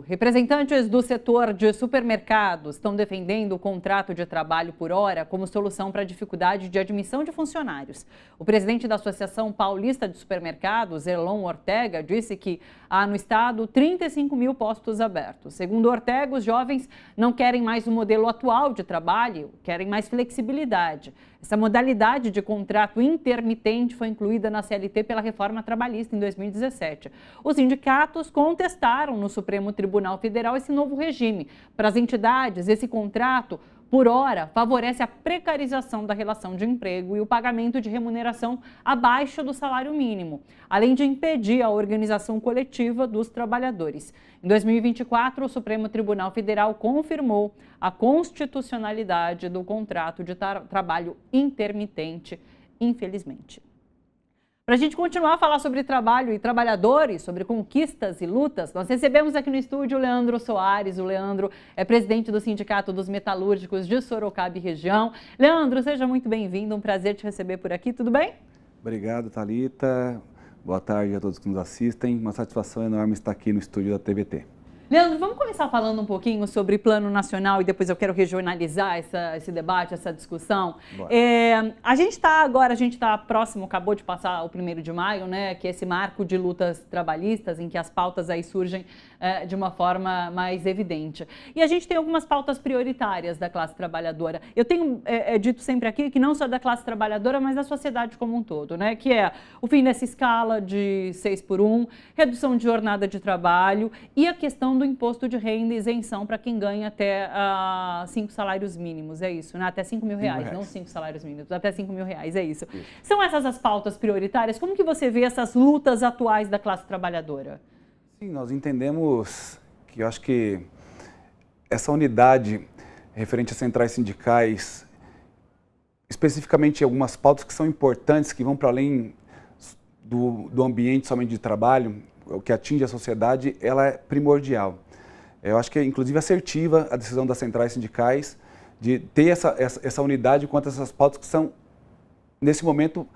Representantes do setor de supermercados estão defendendo o contrato de trabalho por hora como solução para a dificuldade de admissão de funcionários. O presidente da Associação Paulista de Supermercados, Erlon Ortega, disse que há no estado 35 mil postos abertos. Segundo Ortega, os jovens não querem mais o modelo atual de trabalho, querem mais flexibilidade. Essa modalidade de contrato intermitente foi incluída na CLT pela reforma trabalhista em 2017. Os sindicatos contestaram no Supremo Tribunal Federal esse novo regime. Para as entidades, esse contrato, por hora, favorece a precarização da relação de emprego e o pagamento de remuneração abaixo do salário mínimo, além de impedir a organização coletiva dos trabalhadores. Em 2024, o Supremo Tribunal Federal confirmou a constitucionalidade do contrato de trabalho intermitente, infelizmente. Para a gente continuar a falar sobre trabalho e trabalhadores, sobre conquistas e lutas, nós recebemos aqui no estúdio o Leandro Soares. O Leandro é presidente do Sindicato dos Metalúrgicos de Sorocaba e região. Leandro, seja muito bem-vindo, um prazer te receber por aqui, tudo bem? Obrigado, Thalita. Boa tarde a todos que nos assistem. Uma satisfação enorme estar aqui no estúdio da TVT. Leandro, vamos começar falando um pouquinho sobre plano nacional e depois eu quero regionalizar esse debate, essa discussão. A gente está próximo, acabou de passar o 1º de maio, né, que é esse marco de lutas trabalhistas em que as pautas aí surgem de uma forma mais evidente. E a gente tem algumas pautas prioritárias da classe trabalhadora. Eu tenho dito sempre aqui que não só da classe trabalhadora, mas da sociedade como um todo, né, que é o fim dessa escala de 6x1, redução de jornada de trabalho e a questão do imposto de renda e isenção para quem ganha até 5 salários mínimos, é isso, né? Até 5 mil reais, não 5 salários mínimos, até 5 mil reais, é isso. São essas as pautas prioritárias? Como que você vê essas lutas atuais da classe trabalhadora? Sim, nós entendemos que eu acho que essa unidade referente às centrais sindicais, especificamente algumas pautas que são importantes, que vão para além do ambiente somente de trabalho, o que atinge a sociedade, ela é primordial. Eu acho que é, inclusive, assertiva a decisão das centrais sindicais de ter essa unidade quanto a essas pautas que são, nesse momento,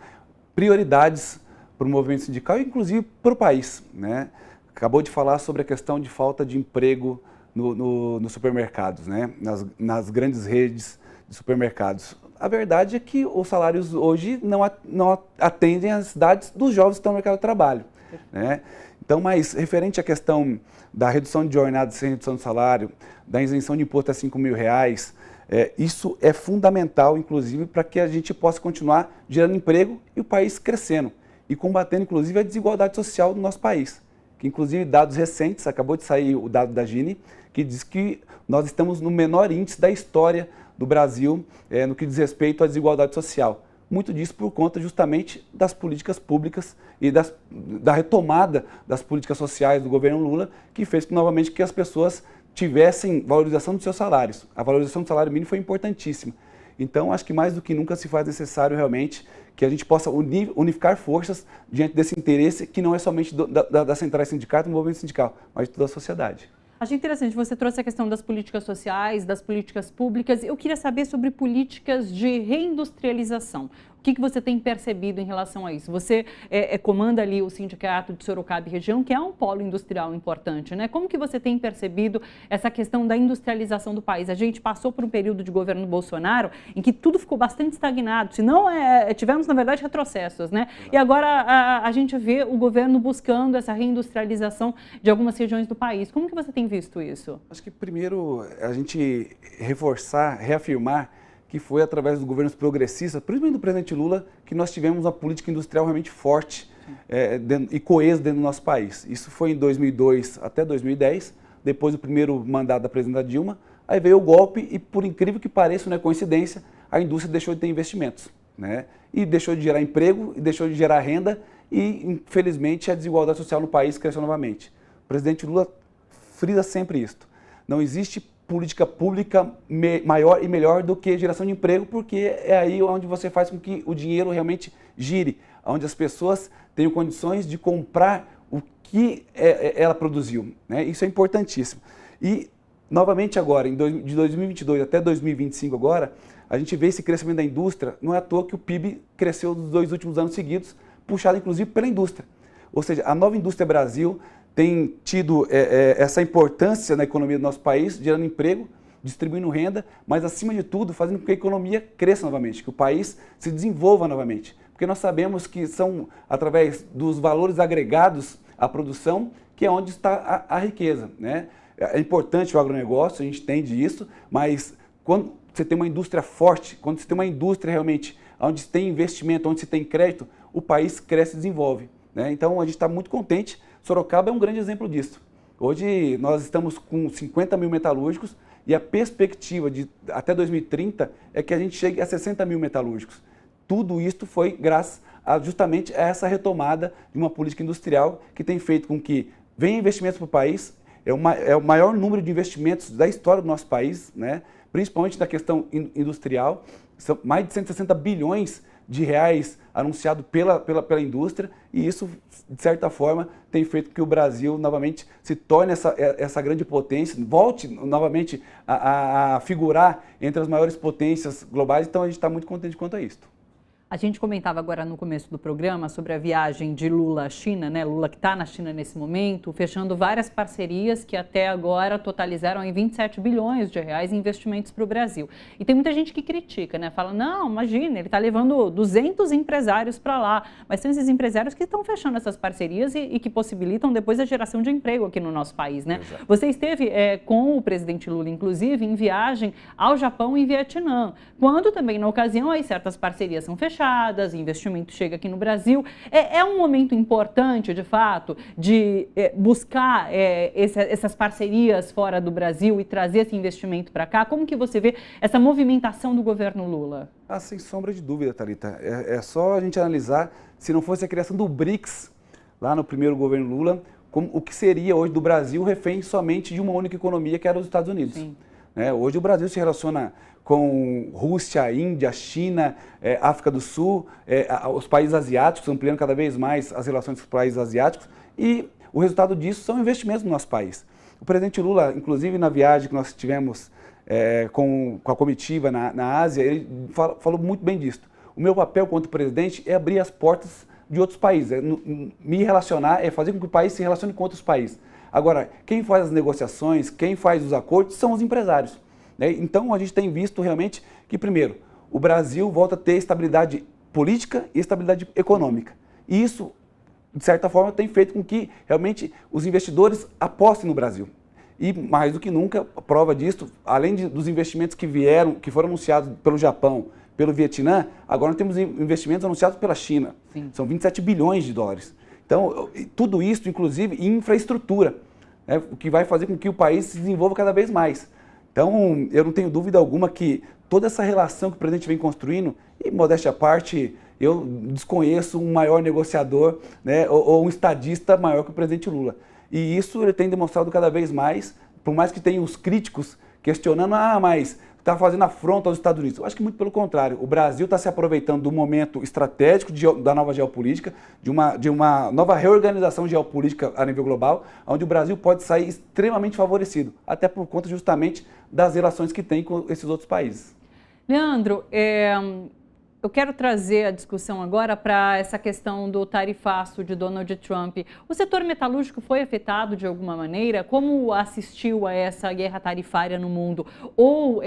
prioridades para o movimento sindical e, inclusive, para o país, né? Acabou de falar sobre a questão de falta de emprego nos supermercados, né? Nas grandes redes de supermercados. A verdade é que os salários hoje não atendem às necessidades dos jovens que estão no mercado de trabalho, né? Então, mas referente à questão da redução de jornada sem redução de salário, da isenção de imposto a 5 mil reais, isso é fundamental, inclusive, para que a gente possa continuar gerando emprego e o país crescendo e combatendo, inclusive, a desigualdade social do nosso país. Que, inclusive, dados recentes, acabou de sair o dado da Gini, que diz que nós estamos no menor índice da história do Brasil no que diz respeito à desigualdade social. Muito disso por conta justamente das políticas públicas e da retomada das políticas sociais do governo Lula, que fez novamente que as pessoas tivessem valorização dos seus salários. A valorização do salário mínimo foi importantíssima. Então, acho que mais do que nunca se faz necessário realmente que a gente possa unificar forças diante desse interesse que não é somente das centrais sindicais, do movimento sindical, mas de toda a sociedade. Achei interessante, você trouxe a questão das políticas sociais, das políticas públicas. Eu queria saber sobre políticas de reindustrialização. O que você tem percebido em relação a isso? Você comanda ali o Sindicato de Sorocaba e região, que é um polo industrial importante, né? Como que você tem percebido essa questão da industrialização do país? A gente passou por um período de governo Bolsonaro em que tudo ficou bastante estagnado, senão tivemos, na verdade, retrocessos, né? E agora a gente vê o governo buscando essa reindustrialização de algumas regiões do país. Como que você tem visto isso? Acho que primeiro a gente reafirmar que foi através dos governos progressistas, principalmente do presidente Lula, que nós tivemos uma política industrial realmente forte e coesa dentro do nosso país. Isso foi em 2002 até 2010, depois do primeiro mandato da presidenta Dilma, aí veio o golpe e, por incrível que pareça, não é coincidência, a indústria deixou de ter investimentos, né? E deixou de gerar emprego, e deixou de gerar renda e, infelizmente, a desigualdade social no país cresceu novamente. O presidente Lula frisa sempre isto. Não existe política pública maior e melhor do que geração de emprego, porque é aí onde você faz com que o dinheiro realmente gire, onde as pessoas tenham condições de comprar o que ela produziu, né? Isso é importantíssimo. E, novamente agora, de 2022 até 2025 agora, a gente vê esse crescimento da indústria, não é à toa que o PIB cresceu nos 2 últimos anos seguidos, puxado inclusive pela indústria. Ou seja, a nova indústria Brasil tem tido essa importância na economia do nosso país, gerando emprego, distribuindo renda, mas acima de tudo fazendo com que a economia cresça novamente, que o país se desenvolva novamente. Porque nós sabemos que são através dos valores agregados à produção que é onde está a riqueza, né? É importante o agronegócio, a gente entende isso, mas quando você tem uma indústria forte, quando você tem uma indústria realmente onde se tem investimento, onde se tem crédito, o país cresce e desenvolve, né? Então a gente está muito contente. Sorocaba é um grande exemplo disso. Hoje nós estamos com 50 mil metalúrgicos e a perspectiva de até 2030 é que a gente chegue a 60 mil metalúrgicos. Tudo isso foi graças justamente a essa retomada de uma política industrial que tem feito com que venha investimentos para o país. É o maior número de investimentos da história do nosso país, né? Principalmente na questão industrial. São mais de 160 bilhões de reais anunciado pela indústria, e isso, de certa forma, tem feito que o Brasil novamente se torne essa grande potência, volte novamente a figurar entre as maiores potências globais. Então a gente está muito contente quanto a isso. A gente comentava agora no começo do programa sobre a viagem de Lula à China, né? Lula que está na China nesse momento, fechando várias parcerias que até agora totalizaram em 27 bilhões de reais em investimentos para o Brasil. E tem muita gente que critica, né? Fala, não, imagina, ele está levando 200 empresários para lá. Mas são esses empresários que estão fechando essas parcerias e que possibilitam depois a geração de emprego aqui no nosso país, né? Exato. Você esteve com o presidente Lula, inclusive, em viagem ao Japão e Vietnã, quando também, na ocasião, aí certas parcerias são fechadas, investimento chega aqui no Brasil. É um momento importante, de fato, de buscar essas parcerias fora do Brasil e trazer esse investimento para cá. Como que você vê essa movimentação do governo Lula? Ah, sem sombra de dúvida, Thalita. É só a gente analisar, se não fosse a criação do BRICS, lá no primeiro governo Lula, o que seria hoje do Brasil refém somente de uma única economia, que era os Estados Unidos. Sim. Hoje o Brasil se relaciona com Rússia, Índia, China, África do Sul, os países asiáticos, ampliando cada vez mais as relações com os países asiáticos, e o resultado disso são investimentos no nosso país. O presidente Lula, inclusive na viagem que nós tivemos com a comitiva na Ásia, ele falou muito bem disso. O meu papel quanto presidente é abrir as portas de outros países, me relacionar, fazer com que o país se relacione com outros países. Agora, quem faz as negociações, quem faz os acordos são os empresários. Então, a gente tem visto realmente que, primeiro, o Brasil volta a ter estabilidade política e estabilidade econômica. E isso, de certa forma, tem feito com que, realmente, os investidores apostem no Brasil. E, mais do que nunca, a prova disso, além dos investimentos que foram anunciados pelo Japão, pelo Vietnã, agora nós temos investimentos anunciados pela China. Sim. São 27 bilhões de dólares. Então, tudo isso, inclusive, em infraestrutura, o que vai fazer com que o país se desenvolva cada vez mais. Então, eu não tenho dúvida alguma que toda essa relação que o presidente vem construindo, e modéstia à parte, eu desconheço um maior negociador, ou um estadista maior que o presidente Lula. E isso ele tem demonstrado cada vez mais, por mais que tenha os críticos questionando, mas está fazendo afronta aos Estados Unidos. Eu acho que muito pelo contrário. O Brasil está se aproveitando do momento estratégico da nova geopolítica, de uma nova reorganização geopolítica a nível global, onde o Brasil pode sair extremamente favorecido, até por conta justamente das relações que tem com esses outros países. Leandro, eu quero trazer a discussão agora para essa questão do tarifaço de Donald Trump. O setor metalúrgico foi afetado de alguma maneira? Como assistiu a essa guerra tarifária no mundo? Ou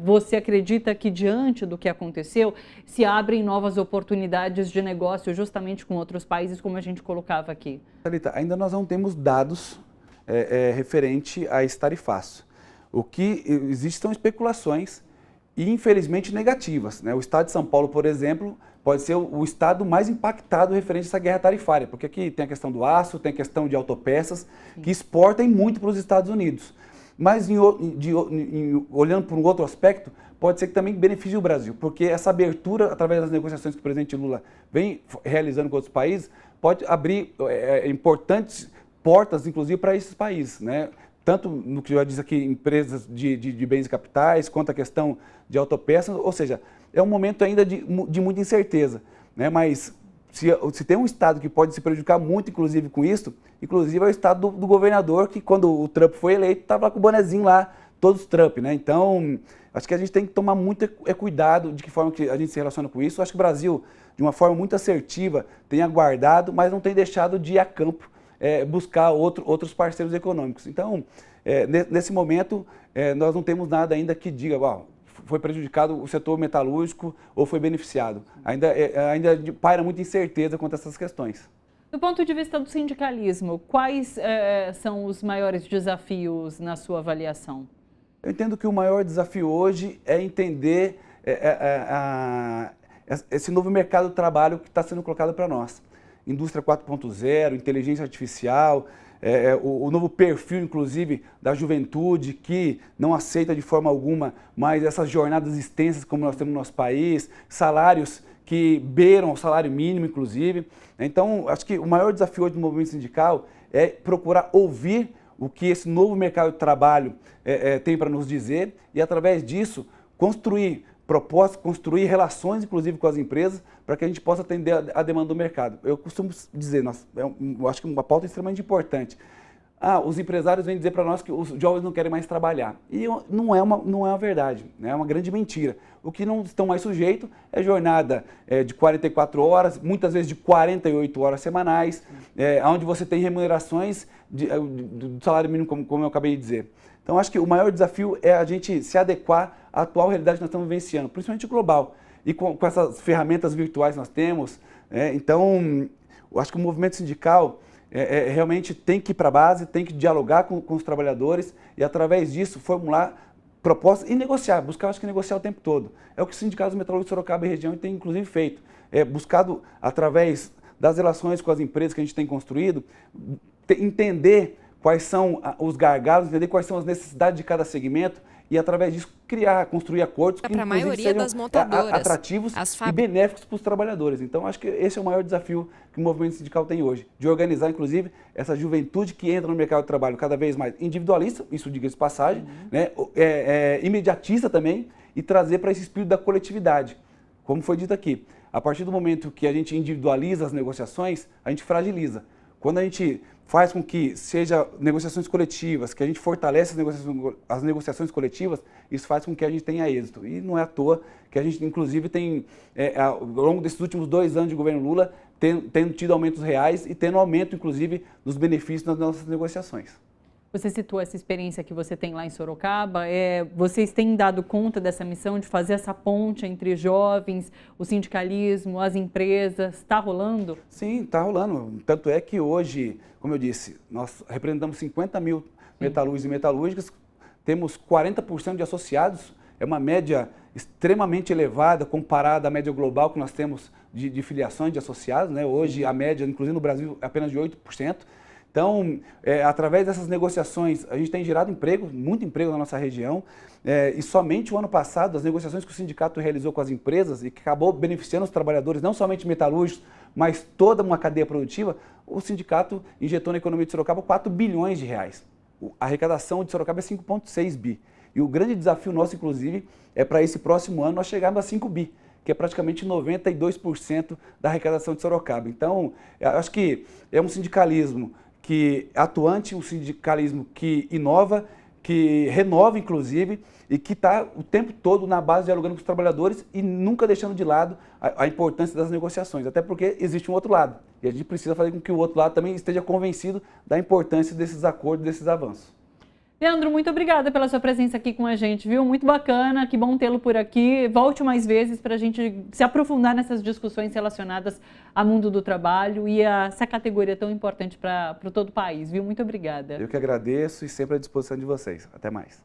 você acredita que, diante do que aconteceu, se abrem novas oportunidades de negócio justamente com outros países, como a gente colocava aqui? Thalita, ainda nós não temos dados referente a esse tarifaço. O que existe são especulações, e infelizmente negativas. O estado de São Paulo, por exemplo, pode ser o estado mais impactado referente a essa guerra tarifária, porque aqui tem a questão do aço, tem a questão de autopeças, que exportam muito para os Estados Unidos. Mas olhando por um outro aspecto, pode ser que também beneficie o Brasil, porque essa abertura, através das negociações que o presidente Lula vem realizando com outros países, pode abrir importantes portas, inclusive, para esses países, tanto no que eu já disse aqui, empresas de bens e capitais, quanto a questão de autopeças, ou seja, é um momento ainda de muita incerteza, mas se tem um estado que pode se prejudicar muito, inclusive, com isso, inclusive é o estado do governador, que quando o Trump foi eleito, estava lá com o bonezinho lá, todos Trump, Então, acho que a gente tem que tomar muito cuidado de que forma que a gente se relaciona com isso. Acho que o Brasil, de uma forma muito assertiva, tem aguardado, mas não tem deixado de ir a campo buscar outros parceiros econômicos. Então, nesse momento, nós não temos nada ainda que diga, foi prejudicado o setor metalúrgico ou foi beneficiado. Ainda paira muita incerteza quanto a essas questões. Do ponto de vista do sindicalismo, quais são os maiores desafios na sua avaliação? Eu entendo que o maior desafio hoje é entender esse novo mercado de trabalho que está sendo colocado para nós. Indústria 4.0, inteligência artificial, o novo perfil, inclusive, da juventude que não aceita de forma alguma mais essas jornadas extensas como nós temos no nosso país, salários que beiram o salário mínimo, inclusive. Então, acho que o maior desafio hoje do movimento sindical é procurar ouvir o que esse novo mercado de trabalho tem para nos dizer e, através disso, construir propostas, construir relações, inclusive, com as empresas, para que a gente possa atender a demanda do mercado. Eu costumo dizer, eu acho que uma pauta extremamente importante. Os empresários vêm dizer para nós que os jovens não querem mais trabalhar. E não é uma verdade, né? É uma grande mentira. O que não estão mais sujeitos é jornada de 44 horas, muitas vezes de 48 horas semanais, onde você tem remunerações do salário mínimo, como eu acabei de dizer. Então, acho que o maior desafio é a gente se adequar à atual realidade que nós estamos vivenciando, principalmente global. E com essas ferramentas virtuais que nós temos, então, eu acho que o movimento sindical realmente tem que ir para a base, tem que dialogar com os trabalhadores e, através disso, formular propostas e negociar, buscar, acho que negociar o tempo todo. É o que o Sindicato dos Metalúrgicos de Sorocaba e região tem, inclusive, feito. Buscado, através das relações com as empresas que a gente tem construído, entender quais são os gargalos, entender quais são as necessidades de cada segmento e, através disso, construir acordos que, inclusive, sejam atrativos e benéficos para os trabalhadores. Então, acho que esse é o maior desafio que o movimento sindical tem hoje, de organizar, inclusive, essa juventude que entra no mercado de trabalho cada vez mais individualista, isso diga-se de passagem, né, imediatista também, e trazer para esse espírito da coletividade. Como foi dito aqui, a partir do momento que a gente individualiza as negociações, a gente fragiliza. Quando a gente faz com que seja negociações coletivas, que a gente fortalece as negociações coletivas, isso faz com que a gente tenha êxito. E não é à toa que a gente, inclusive, tem, ao longo desses últimos 2 anos de governo Lula, tendo tido aumentos reais e tendo aumento, inclusive, dos benefícios nas nossas negociações. Você citou essa experiência que você tem lá em Sorocaba. Vocês têm dado conta dessa missão de fazer essa ponte entre jovens, o sindicalismo, as empresas? Está rolando? Sim, está rolando. Tanto é que hoje, como eu disse, nós representamos 50 mil metalúrgicos e metalúrgicas, temos 40% de associados, é uma média extremamente elevada comparada à média global que nós temos de filiações de associados, né? Hoje a média, inclusive no Brasil, é apenas de 8%. Então, através dessas negociações, a gente tem gerado emprego, muito emprego na nossa região, e somente o ano passado, as negociações que o sindicato realizou com as empresas e que acabou beneficiando os trabalhadores, não somente metalúrgicos, mas toda uma cadeia produtiva, o sindicato injetou na economia de Sorocaba 4 bilhões de reais. A arrecadação de Sorocaba é 5,6 bi. E o grande desafio nosso, inclusive, é para esse próximo ano nós chegarmos a 5 bi, que é praticamente 92% da arrecadação de Sorocaba. Então, eu acho que é um sindicalismo que atuante, um sindicalismo que inova, que renova, inclusive, e que está o tempo todo na base dialogando com os trabalhadores e nunca deixando de lado a importância das negociações, até porque existe um outro lado. E a gente precisa fazer com que o outro lado também esteja convencido da importância desses acordos, desses avanços. Leandro, muito obrigada pela sua presença aqui com a gente, viu? Muito bacana, que bom tê-lo por aqui. Volte mais vezes para a gente se aprofundar nessas discussões relacionadas ao mundo do trabalho e a essa categoria tão importante para todo o país, viu? Muito obrigada. Eu que agradeço e sempre à disposição de vocês. Até mais.